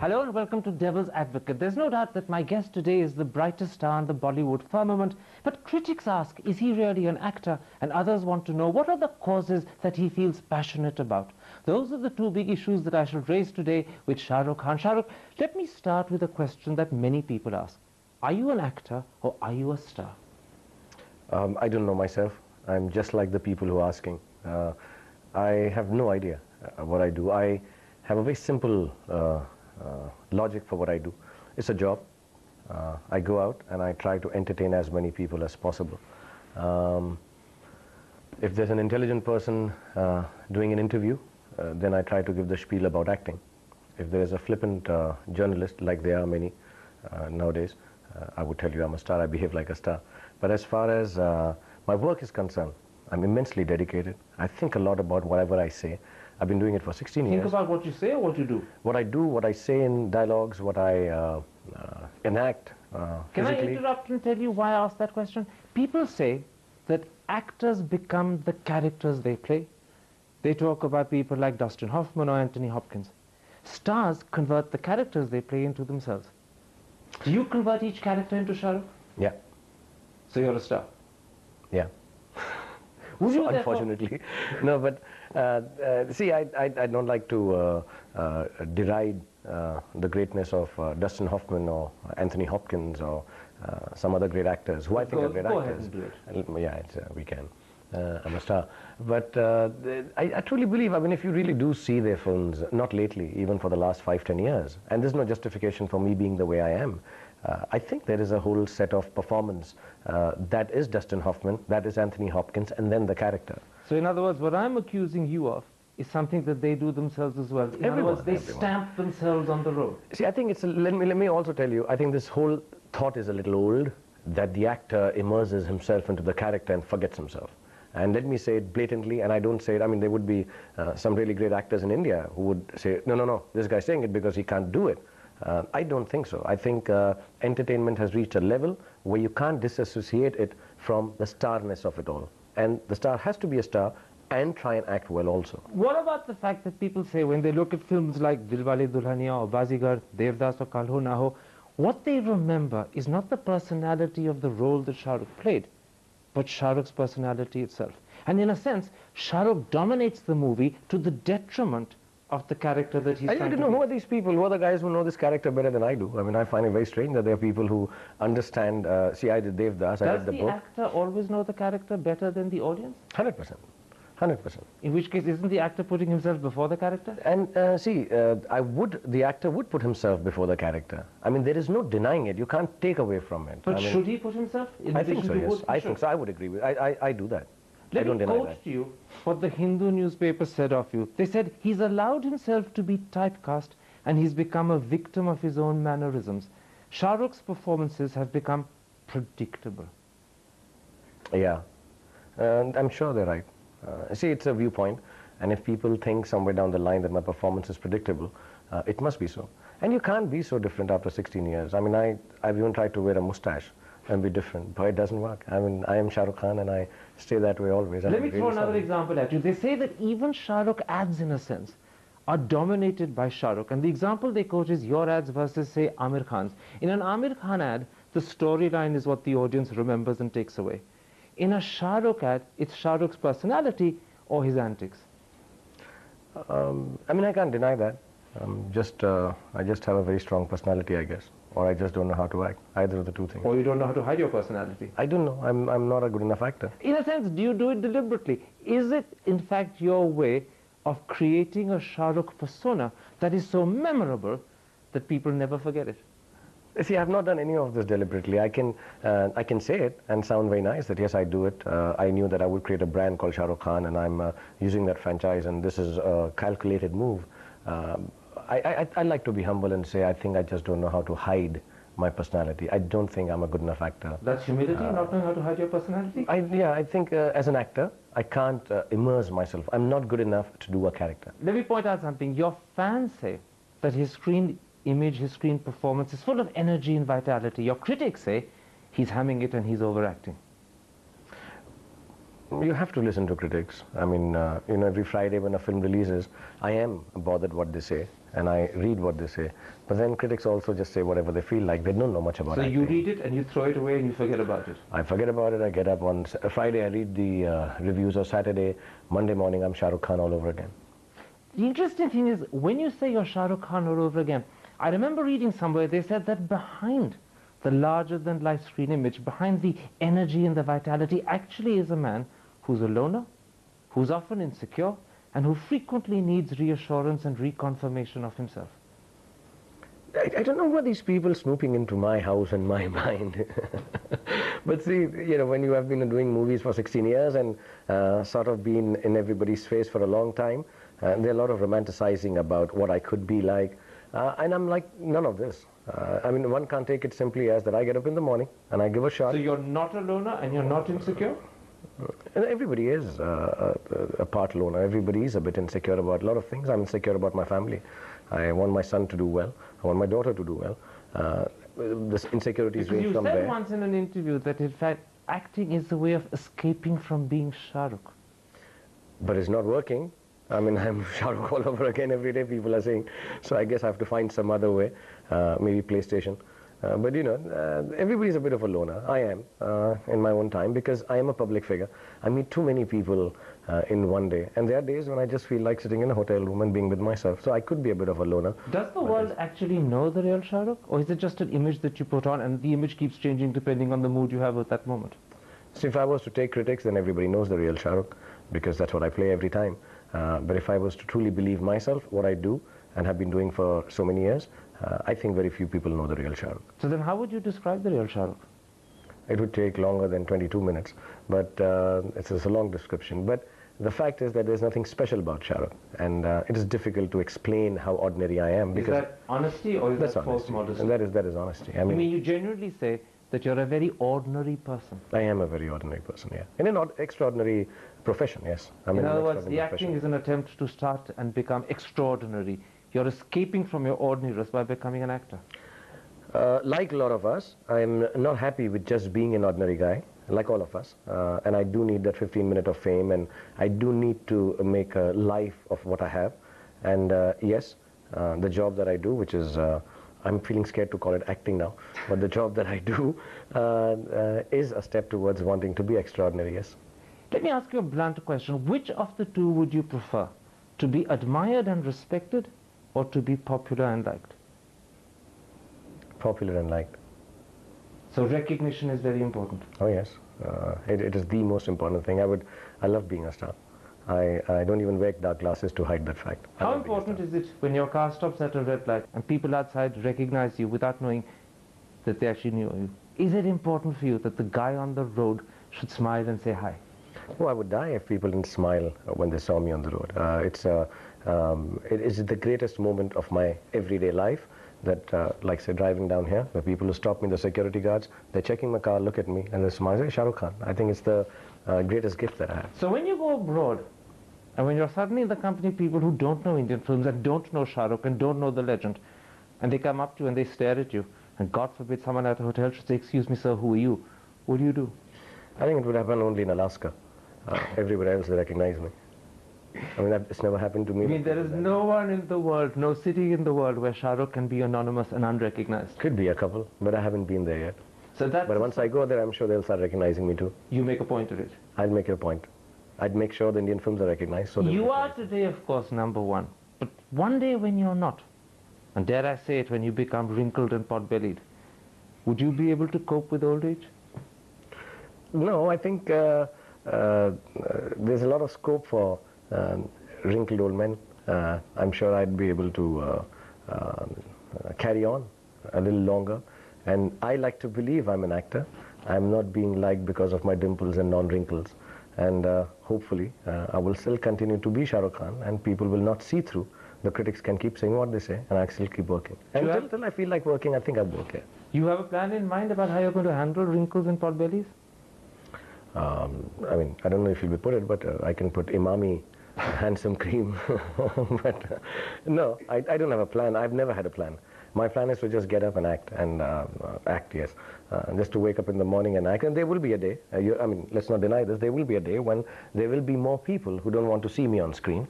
Hello and welcome to Devil's Advocate. There's no doubt that my guest today is the brightest star in the Bollywood firmament, but critics ask, is he really an actor? And others want to know, what are the causes that he feels passionate about? Those are the two big issues that I shall raise today with Shah Rukh Khan. Shah Rukh, let me start with a question that many people ask. Are you an actor or are you a star? I don't know myself. I'm just like the people who are asking. I have no idea what I do. I have a very simple logic for what I do. It's a job. I go out and I try to entertain as many people as possible. If there's an intelligent person doing an interview, then I try to give the spiel about acting. If there's a flippant journalist, like there are many nowadays, I would tell you I'm a star, I behave like a star. But as far as my work is concerned, I'm immensely dedicated. I think a lot about whatever I say. I've been doing it for 16 years. Think about what you say or what you do? What I do, what I say in dialogues, what I enact Can physically. I interrupt and tell you why I asked that question? People say that actors become the characters they play. They talk about people like Dustin Hoffman or Anthony Hopkins. Stars convert the characters they play into themselves. Do you convert each character into Shah Rukh? Yeah. So you're a star? Yeah. Would you Unfortunately. No, but see, I don't like to deride the greatness of Dustin Hoffman or Anthony Hopkins or some other great actors who I think are great actors. Go ahead and do it. Yeah, we can. I'm a star. But I truly believe, I mean, if you really do see their films, not lately, even for the last 5-10 years, and there's no justification for me being the way I am, I think there is a whole set of performance that is Dustin Hoffman, that is Anthony Hopkins, and then the character. So in other words, what I'm accusing you of is something that they do themselves as well. In other words, they stamp themselves on the road. See, I think it's let me also tell you, I think this whole thought is a little old, that the actor immerses himself into the character and forgets himself. And let me say it blatantly, and I don't say it, I mean, there would be some really great actors in India who would say, no, this guy's saying it because he can't do it. I don't think so. I think entertainment has reached a level where you can't disassociate it from the starness of it all. And the star has to be a star and try and act well also. What about the fact that people say when they look at films like Dilwale Dulhania or Bazigar, Devdas or Kal Ho Na Ho, what they remember is not the personality of the role that Shah Rukh played, but Shah Rukh's personality itself. And in a sense, Shah Rukh dominates the movie to the detriment of the character that he's trying to be. I don't know who are these people, who are the guys who know this character better than I do. I mean, I find it very strange that there are people who understand, see, I did Devdas, I read the book. Does the actor always know the character better than the audience? 100%. 100%. In which case, isn't the actor putting himself before the character? And see, the actor would put himself before the character. I mean, there is no denying it. You can't take away from it. But I mean, should he put himself? I think so, yes. I think so. I would agree with I do that. I don't deny that. Let me quote to you what the Hindu newspaper said of you. They said, he's allowed himself to be typecast and he's become a victim of his own mannerisms. Shah Rukh's performances have become predictable. Yeah, and I'm sure they're right. See, it's a viewpoint, and if people think somewhere down the line that my performance is predictable, it must be so. And you can't be so different after 16 years. I mean, I've even tried to wear a mustache and be different, but it doesn't work. I mean, I am Shah Rukh Khan and I stay that way always. Let me throw another example at you. They say that even Shah Rukh ads, in a sense, are dominated by Shah Rukh. And the example they quote is your ads versus, say, Amir Khan's. In an Amir Khan ad, the storyline is what the audience remembers and takes away. In a Shah Rukh ad, it's Shah Rukh's personality or his antics. I mean, I can't deny that. I just have a very strong personality, I guess. Or I just don't know how to act. Either of the two things. Or you don't know how to hide your personality. I don't know. I'm not a good enough actor. In a sense, do you do it deliberately? Is it, in fact, your way of creating a Shah Rukh persona that is so memorable that people never forget it? See, I've not done any of this deliberately. I can say it and sound very nice that yes, I do it. I knew that I would create a brand called Shah Rukh Khan and I'm using that franchise and this is a calculated move. I like to be humble and say I think I just don't know how to hide my personality. I don't think I'm a good enough actor. That's humility, not knowing how to hide your personality? Yeah, I think as an actor, I can't immerse myself. I'm not good enough to do a character. Let me point out something. Your fans say that his screen image, his screen performance is full of energy and vitality. Your critics say he's hamming it and he's overacting. You have to listen to critics. I mean, every Friday when a film releases, I am bothered what they say, and I read what they say. But then critics also just say whatever they feel like. They don't know much about acting. So you read it and you throw it away and you forget about it? I forget about it. I get up on Friday, I read the reviews, or Saturday, Monday morning, I'm Shah Rukh Khan all over again. The interesting thing is, when you say you're Shah Rukh Khan all over again, I remember reading somewhere they said that behind the larger-than-life screen image, behind the energy and the vitality, actually is a man who's a loner, who's often insecure, and who frequently needs reassurance and reconfirmation of himself. I don't know what these people snooping into my house and my mind. But see, when you have been doing movies for 16 years and sort of been in everybody's face for a long time, there are a lot of romanticizing about what I could be like. And I'm like, none of this. I mean, one can't take it simply as that I get up in the morning and I give a shot. So you're not a loner and you're not insecure? And everybody is a part loner. Everybody is a bit insecure about a lot of things. I'm insecure about my family. I want my son to do well. I want my daughter to do well. This insecurity is range from there. You said once in an interview that, in fact, acting is a way of escaping from being Shah Rukh. But it's not working. I mean, I'm Shah Rukh all over again every day, people are saying. So I guess I have to find some other way, maybe PlayStation. But everybody's a bit of a loner. I am, in my own time, because I am a public figure. I meet too many people in one day. And there are days when I just feel like sitting in a hotel room and being with myself. So I could be a bit of a loner. Does the world actually know the real Shah Rukh? Or is it just an image that you put on and the image keeps changing depending on the mood you have at that moment? So if I was to take critics, then everybody knows the real Shah Rukh, because that's what I play every time. But if I was to truly believe myself, what I do, and have been doing for so many years, I think very few people know the real Shah Rukh. So then how would you describe the real Shah Rukh? It would take longer than 22 minutes, but it's a long description. But the fact is that there's nothing special about Shah Rukh, and it is difficult to explain how ordinary I am. Because is that honesty or is that false modesty? And that is honesty. I mean you genuinely say that you're a very ordinary person? I am a very ordinary person, yeah. In an extraordinary profession, yes. In other words, the acting is an attempt to start and become extraordinary. You're escaping from your ordinariness by becoming an actor. Like a lot of us, I'm not happy with just being an ordinary guy, like all of us. And I do need that 15 minutes of fame, and I do need to make a life of what I have. And yes, the job that I do, which is, I'm feeling scared to call it acting now, but the job that I do is a step towards wanting to be extraordinary, yes. Let me ask you a blunt question. Which of the two would you prefer? To be admired and respected, or to be popular and liked? Popular and liked. So recognition is very important. Oh yes, it is the most important thing. I love being a star. I don't even wear dark glasses to hide that fact. How important is it when your car stops at a red light and people outside recognize you without knowing that they actually knew you? Is it important for you that the guy on the road should smile and say hi? Oh, I would die if people didn't smile when they saw me on the road. It is the greatest moment of my everyday life, that, like say, driving down here, the people who stop me, the security guards, they're checking my car, look at me, and they smile, say, Shah Rukh Khan. I think it's the greatest gift that I have. So when you go abroad, and when you're suddenly in the company of people who don't know Indian films and don't know Shah Rukh and don't know the legend, and they come up to you and they stare at you, and God forbid someone at a hotel should say, excuse me, sir, who are you? What do? I think it would happen only in Alaska. Everywhere else they recognize me. I mean, it's never happened to me. I mean, there is no one in the world, no city in the world where Shah Rukh can be anonymous and unrecognized. Could be a couple, but I haven't been there yet. So but once I go there, I'm sure they'll start recognizing me too. You make a point of it? I'll make it a point. I'd make sure the Indian films are recognized. So you are today, of course, #1. But one day when you're not, and dare I say it, when you become wrinkled and pot-bellied, would you be able to cope with old age? No, I think there's a lot of scope for wrinkled old men. I'm sure I'd be able to carry on a little longer. And I like to believe I'm an actor. I'm not being liked because of my dimples and non-wrinkles. And hopefully, I will still continue to be Shah Rukh Khan, and people will not see through. The critics can keep saying what they say, and I still keep working. And until I feel like working, I think I'll work here. You have a plan in mind about how you're going to handle wrinkles and pot-bellies? I mean, I don't know if you'll be put it, but I can put Imami handsome cream. But no, I don't have a plan. I've never had a plan. My plan is to just get up and act, and act, yes. Just to wake up in the morning and act. And there will be a day, I mean, let's not deny this, there will be a day when there will be more people who don't want to see me on screen,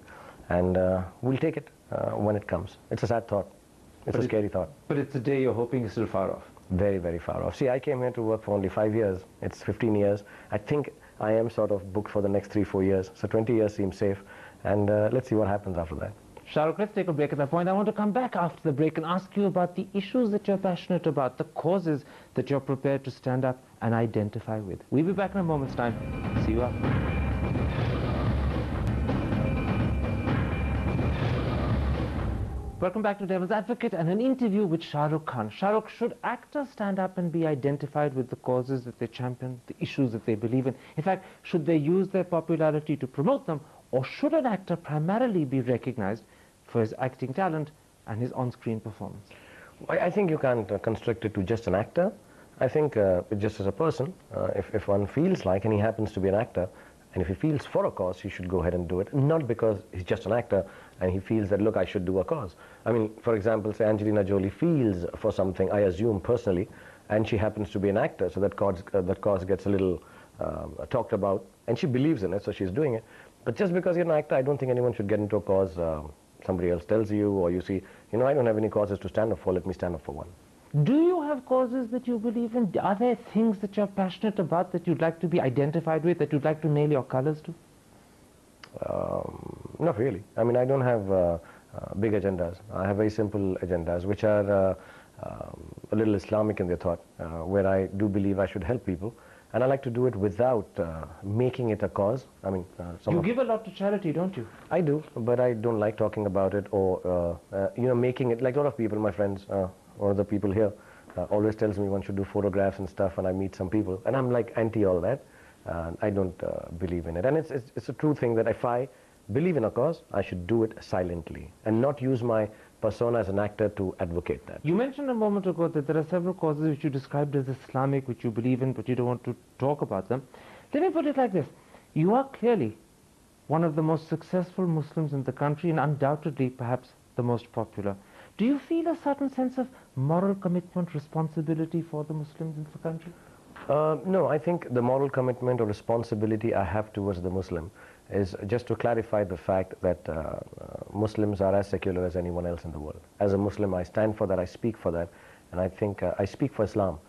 and we'll take it when it comes. It's a sad thought. It's a scary thought. But it's a day you're hoping is still far off. Very, very far off. See, I came here to work for only 5 years. It's 15 years. I think I am sort of booked for the next 3-4 years. So 20 years seems safe. And let's see what happens after that. Shah Rukh, let's take a break at that point. I want to come back after the break and ask you about the issues that you're passionate about, the causes that you're prepared to stand up and identify with. We'll be back in a moment's time. See you after. Welcome back to Devil's Advocate and an interview with Shah Rukh Khan. Shah Rukh, should actors stand up and be identified with the causes that they champion, the issues that they believe in? In fact, should they use their popularity to promote them, or should an actor primarily be recognized for his acting talent and his on-screen performance? I think you can't constrict it to just an actor. I think just as a person, if one feels like, and he happens to be an actor, and if he feels for a cause, he should go ahead and do it. Not because he's just an actor and he feels that, look, I should do a cause. I mean, for example, say Angelina Jolie feels for something, I assume personally, and she happens to be an actor, so that cause gets a little talked about, and she believes in it, so she's doing it. But just because you're an actor, I don't think anyone should get into a cause somebody else tells you, or you see, you know, I don't have any causes to stand up for, let me stand up for one. Do you have causes that you believe in? Are there things that you're passionate about that you'd like to be identified with, that you'd like to nail your colors to? Not really. I mean, I don't have big agendas. I have very simple agendas, which are a little Islamic in their thought, where I do believe I should help people. And I like to do it without making it a cause. I mean, you give a lot to charity, don't you? I do, but I don't like talking about it, or you know, making it, like a lot of people, my friends, or the people here, always tells me one should do photographs and stuff, and I meet some people, and I'm like anti all that. I don't believe in it, and it's a true thing that if I believe in a cause, I should do it silently and not use my persona as an actor to advocate that. You mentioned a moment ago that there are several causes which you described as Islamic, which you believe in, but you don't want to talk about them. Let me put it like this. You are clearly one of the most successful Muslims in the country, and undoubtedly perhaps the most popular. Do you feel a certain sense of moral commitment, responsibility for the Muslims in the country? No, I think the moral commitment or responsibility I have towards the Muslim is just to clarify the fact that Muslims are as secular as anyone else in the world. As a Muslim, I stand for that, I speak for that, and I think I speak for Islam,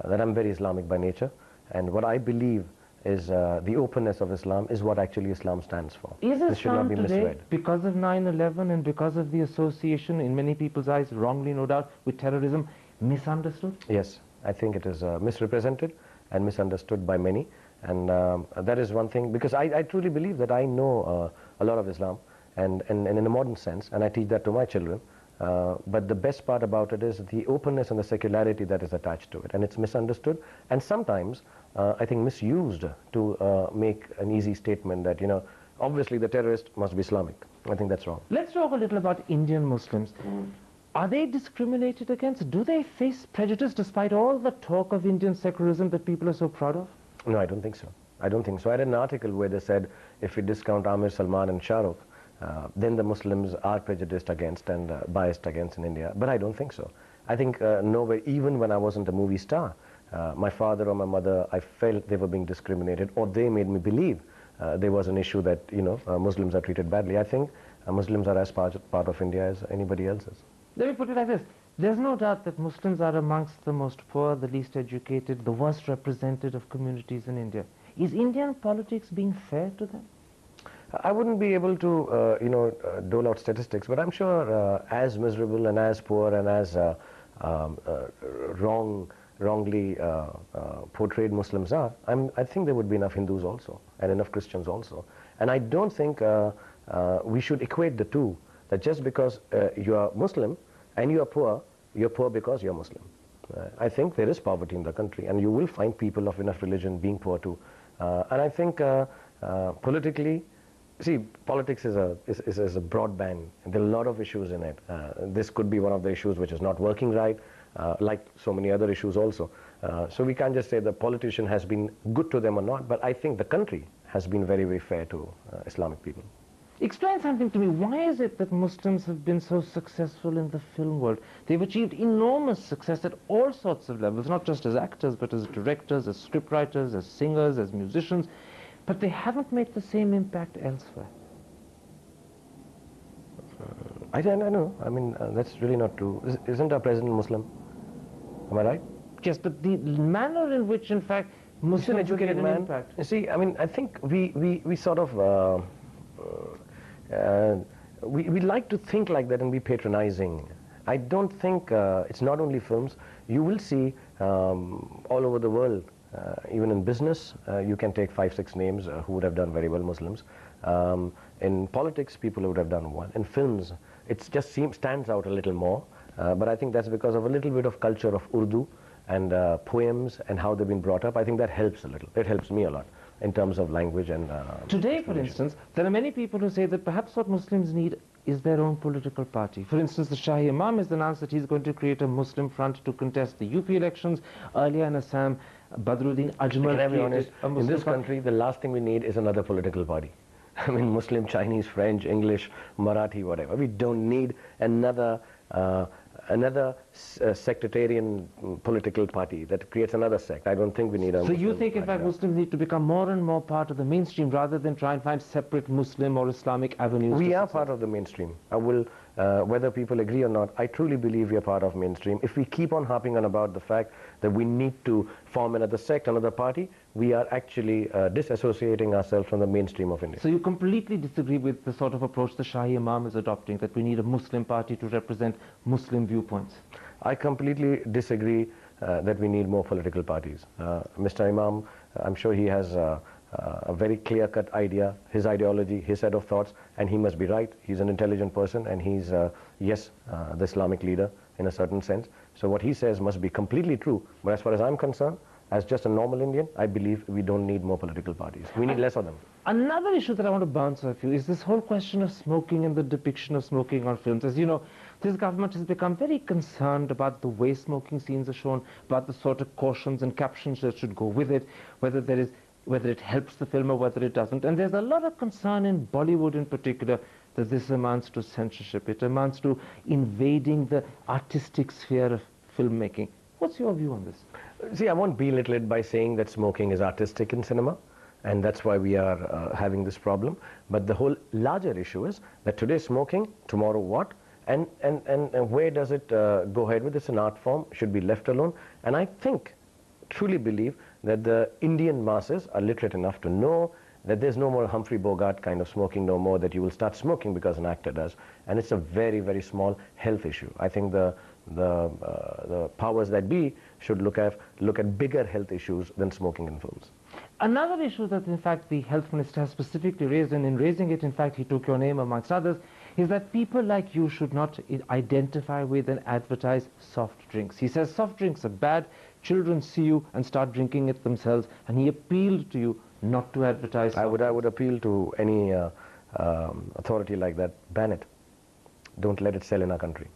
that I'm very Islamic by nature, and what I believe is the openness of Islam is what actually Islam stands for. Is this should not Islam be today, misread. because of 9/11 and because of the association, in many people's eyes, wrongly no doubt, with terrorism, misunderstood? Yes, I think it is misrepresented and misunderstood by many, and that is one thing, because I truly believe that I know a lot of Islam, and in a modern sense, and I teach that to my children, but the best part about it is the openness and the secularity that is attached to it, and it's misunderstood, and sometimes I think misused to make an easy statement that, you know, obviously the terrorist must be Islamic. I think that's wrong. Let's talk a little about Indian Muslims. Are they discriminated against? Do they face prejudice despite all the talk of Indian secularism that people are so proud of? No, I don't think so. I don't think so. I read an article where they said if we discount Amir, Salman and Shah Rukh, then the Muslims are prejudiced against and biased against in India. But I don't think so. I think nowhere, even when I wasn't a movie star, my father or my mother, I felt they were being discriminated, or they made me believe there was an issue that, you know, Muslims are treated badly. I think Muslims are as part of India as anybody else is. Let me put it like this. There's no doubt that Muslims are amongst the most poor, the least educated, the worst represented of communities in India. Is Indian politics being fair to them? I wouldn't be able to, you know, dole out statistics, but I'm sure as miserable and as poor and as wrongly portrayed Muslims are, I think there would be enough Hindus also, and enough Christians also. And I don't think we should equate the two, that just because you are Muslim and you are poor, you're poor because you're Muslim. I think there is poverty in the country, and you will find people of enough religion being poor too. And I think politically, see, politics is a broad band, and there are a lot of issues in it. This could be one of the issues which is not working right, like so many other issues also. So we can't just say the politician has been good to them or not, but I think the country has been very, very fair to Islamic people. Explain something to me. Why is it that Muslims have been so successful in the film world? They've achieved enormous success at all sorts of levels, not just as actors, but as directors, as scriptwriters, as singers, as musicians, but they haven't made the same impact elsewhere. I don't know. I mean, that's really not true. Isn't our president Muslim? Am I right? Yes, but the manner in which, in fact, Muslims He's an educated have made an man. impact. You see, I mean, I think we sort of we like to think like that and be patronizing. I don't think it's not only films. You will see all over the world, even in business, you can take 5, 6 names who would have done very well, Muslims. In politics, people would have done well. In films, it just stands out a little more. But I think that's because of a little bit of culture of Urdu and poems and how they've been brought up. I think that helps a little. It helps me a lot in terms of language and Today, for instance, there are many people who say that perhaps what Muslims need is their own political party. For instance, the Shah Imam has announced that he's going to create a Muslim front to contest the UP elections. Earlier in Assam, Badruddin Ajmal Can I be created honest? a Muslim In this front. country, the last thing we need is another political party. I mean, Muslim, Chinese, French, English, Marathi, whatever. We don't need another sectarian political party that creates another sect. I don't think we need a So you Muslim think, in fact, party. Muslims need to become more and more part of the mainstream rather than try and find separate Muslim or Islamic avenues? We to are success? part of the mainstream. I will, whether people agree or not, I truly believe we are part of mainstream. If we keep on harping on about the fact that we need to form another sect, another party, we are actually disassociating ourselves from the mainstream of India. So you completely disagree with the sort of approach the Shahi Imam is adopting, that we need a Muslim party to represent Muslim viewpoints? I completely disagree that we need more political parties. Mr. Imam, I'm sure he has a very clear-cut idea, his ideology, his set of thoughts, and he must be right. He's an intelligent person, and he's, yes, the Islamic leader in a certain sense. So what he says must be completely true. But as far as I'm concerned, as just a normal Indian, I believe we don't need more political parties. We need less of them. Another issue that I want to bounce off you is this whole question of smoking and the depiction of smoking on films. As you know, this government has become very concerned about the way smoking scenes are shown, about the sort of cautions and captions that should go with it, whether it helps the film or whether it doesn't. And there's a lot of concern in Bollywood in particular that this amounts to censorship. It amounts to invading the artistic sphere of filmmaking. What's your view on this? See, I won't belittle it by saying that smoking is artistic in cinema, and that's why we are having this problem. But the whole larger issue is that today smoking, tomorrow what? And where does it go ahead with? It's an art form, should be left alone. And I truly believe that the Indian masses are literate enough to know that there's no more Humphrey Bogart kind of smoking no more, that you will start smoking because an actor does. And it's a very, very small health issue. I think the powers that be should look at bigger health issues than smoking in films. Another issue that, in fact, the health minister has specifically raised, and in raising it, in fact, he took your name amongst others, is that people like you should not identify with and advertise soft drinks. He says soft drinks are bad, children see you and start drinking it themselves, and he appealed to you not to advertise soft drinks. I would appeal to any authority like that, ban it. Don't let it sell in our country.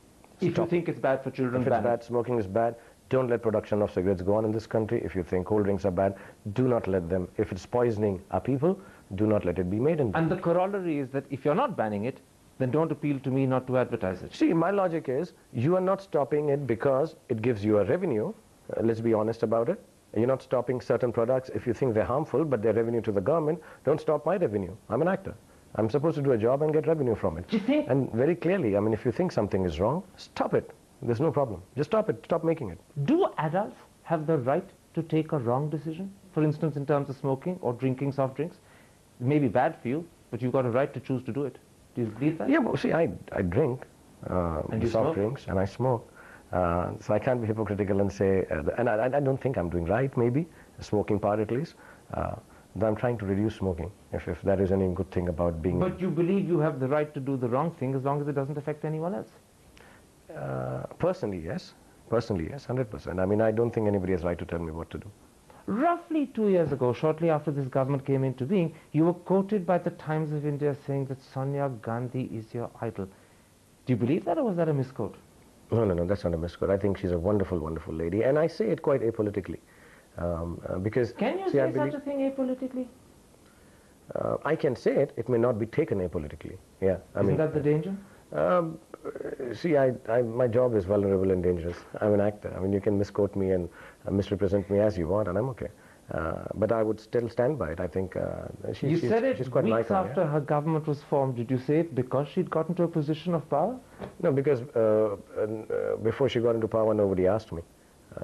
If you think it's bad for children, if it's bad, smoking is bad, don't let production of cigarettes go on in this country. If you think cold drinks are bad, do not let them. If it's poisoning our people, do not let it be made. And the corollary is that if you're not banning it, then don't appeal to me not to advertise it. See, my logic is, you are not stopping it because it gives you a revenue. Let's be honest about it. You're not stopping certain products if you think they're harmful, but they're revenue to the government. Don't stop my revenue. I'm an actor. I'm supposed to do a job and get revenue from it. Do you think? And very clearly, I mean, if you think something is wrong, stop it. There's no problem. Just stop it. Stop making it. Do adults have the right to take a wrong decision? For instance, in terms of smoking or drinking soft drinks? It may be bad for you, but you've got a right to choose to do it. Do you believe that? Yeah, well, see, I drink And you soft smoke? drinks and I smoke. So I can't be hypocritical and say, and I don't think I'm doing right, maybe, the smoking part at least. But I'm trying to reduce smoking, if that is any good thing about being... But you believe you have the right to do the wrong thing as long as it doesn't affect anyone else? Personally, yes. Personally, yes, 100%. I mean, I don't think anybody has right to tell me what to do. Roughly 2 years ago, shortly after this government came into being, you were quoted by the Times of India saying that Sonia Gandhi is your idol. Do you believe that, or was that a misquote? No, that's not a misquote. I think she's a wonderful, wonderful lady. And I say it quite apolitically. Because... Can you say such a thing apolitically? I can say it, it may not be taken apolitically. Yeah, Isn't that the danger? See, my job is vulnerable and dangerous. I'm an actor. I mean, you can misquote me and misrepresent me as you want, and I'm okay. But I would still stand by it. I think You said it she's quite an weeks icon, after her government was formed. Did you say it because she'd got into a position of power? No, because before she got into power, nobody asked me.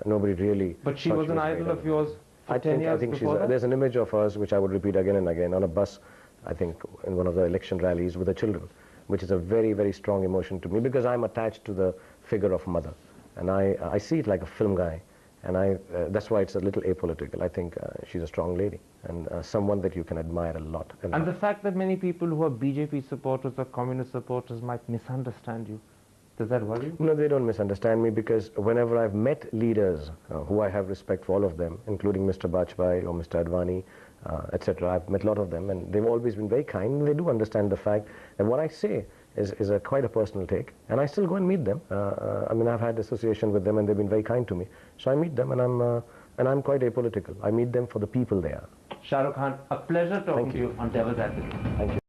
Nobody really. But she was an idol of yours for 10 years I think before that? there's an image of hers which I would repeat again and again on a bus, I think, in one of the election rallies with the children, which is a very, very strong emotion to me because I'm attached to the figure of mother. And I see it like a film guy. And that's why it's a little apolitical. I think she's a strong lady and someone that you can admire a lot. And the fact that many people who are BJP supporters or communist supporters might misunderstand you, does that worry you? No, they don't misunderstand me because whenever I've met leaders who I have respect for all of them, including Mr. Bajpai or Mr. Advani, etc., I've met a lot of them and they've always been very kind and they do understand the fact that what I say is quite a personal take, and I still go and meet them. I mean, I've had association with them and they've been very kind to me. So I meet them and I'm quite apolitical. I meet them for the people they are. Shah Rukh Khan, a pleasure talking to you on Devil's Advocate. Thank you.